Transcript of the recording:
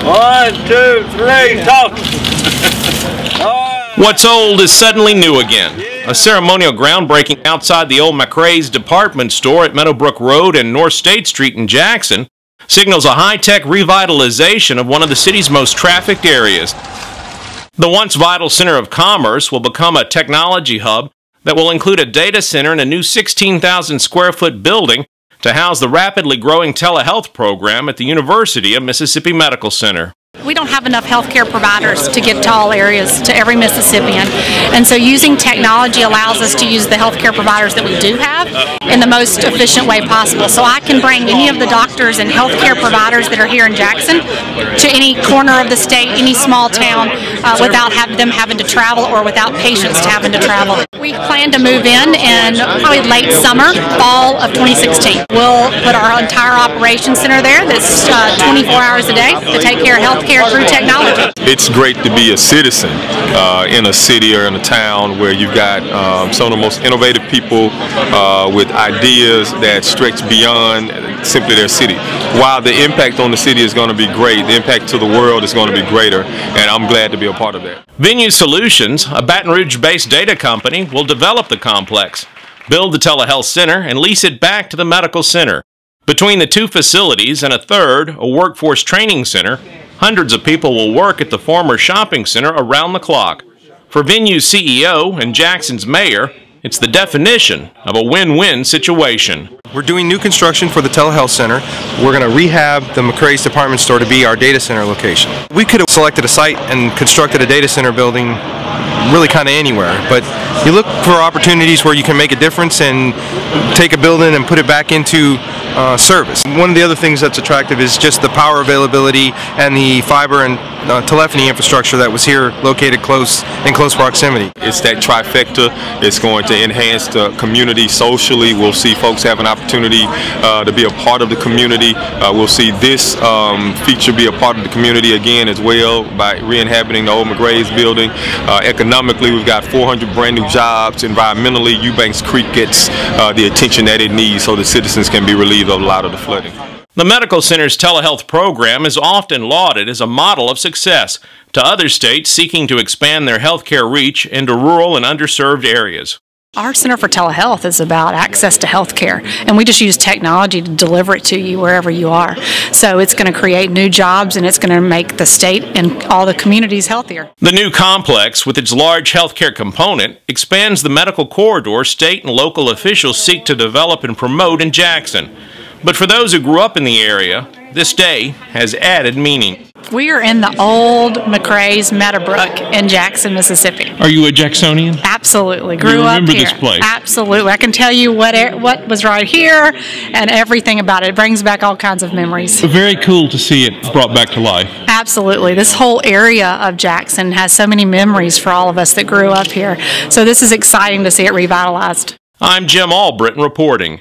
1, 2, 3, talk. What's old is suddenly new again. A ceremonial groundbreaking outside the old McRae's department store at Meadowbrook Road and North State Street in Jackson signals a high-tech revitalization of one of the city's most trafficked areas. The once vital center of commerce will become a technology hub that will include a data center and a new 16,000 square foot building to house the rapidly growing telehealth program at the University of Mississippi Medical Center. We don't have enough healthcare providers to get to all areas, to every Mississippian. And so using technology allows us to use the healthcare providers that we do have in the most efficient way possible. So I can bring any of the doctors and healthcare providers that are here in Jackson to any corner of the state, any small town, without them having to travel or without patients having to travel. We plan to move in probably late summer, fall of 2016. We'll put our entire operations center there that's 24 hours a day to take care of healthcare through technology. It's great to be a citizen in a city or in a town where you've got some of the most innovative people with ideas that stretch beyond simply their city. While the impact on the city is going to be great, the impact to the world is going to be greater, and I'm glad to be a part of that. Venue Solutions, a Baton Rouge-based data company, will develop the complex, build the telehealth center, and lease it back to the medical center. Between the two facilities and a third, a workforce training center, hundreds of people will work at the former shopping center around the clock. For Venue's CEO and Jackson's mayor, it's the definition of a win-win situation. We're doing new construction for the telehealth center. We're going to rehab the McRae's department store to be our data center location. We could have selected a site and constructed a data center building really kind of anywhere, but you look for opportunities where you can make a difference and take a building and put it back into service. One of the other things that's attractive is just the power availability and the fiber and telephony infrastructure that was here located in close proximity. It's that trifecta. It's going to enhance the community socially. We'll see folks have an opportunity to be a part of the community. We'll see this feature be a part of the community again as well by re-inhabiting the old McRae's building. Economically, we've got 400 brand new jobs. Environmentally, Eubanks Creek gets the attention that it needs so the citizens can be relieved of a lot of the flooding. The medical center's telehealth program is often lauded as a model of success to other states seeking to expand their healthcare reach into rural and underserved areas. Our Center for Telehealth is about access to health care, and we just use technology to deliver it to you wherever you are. So it's going to create new jobs, and it's going to make the state and all the communities healthier. The new complex, with its large healthcare component, expands the medical corridor state and local officials seek to develop and promote in Jackson. But for those who grew up in the area, this day has added meaning. We are in the old McRae's Meadowbrook in Jackson, Mississippi. Are you a Jacksonian? Absolutely. Grew up here. Remember this place? Absolutely. I can tell you what was right here and everything about it. It brings back all kinds of memories. Very cool to see it brought back to life. Absolutely. This whole area of Jackson has so many memories for all of us that grew up here. So this is exciting to see it revitalized. I'm Jim Albritton reporting.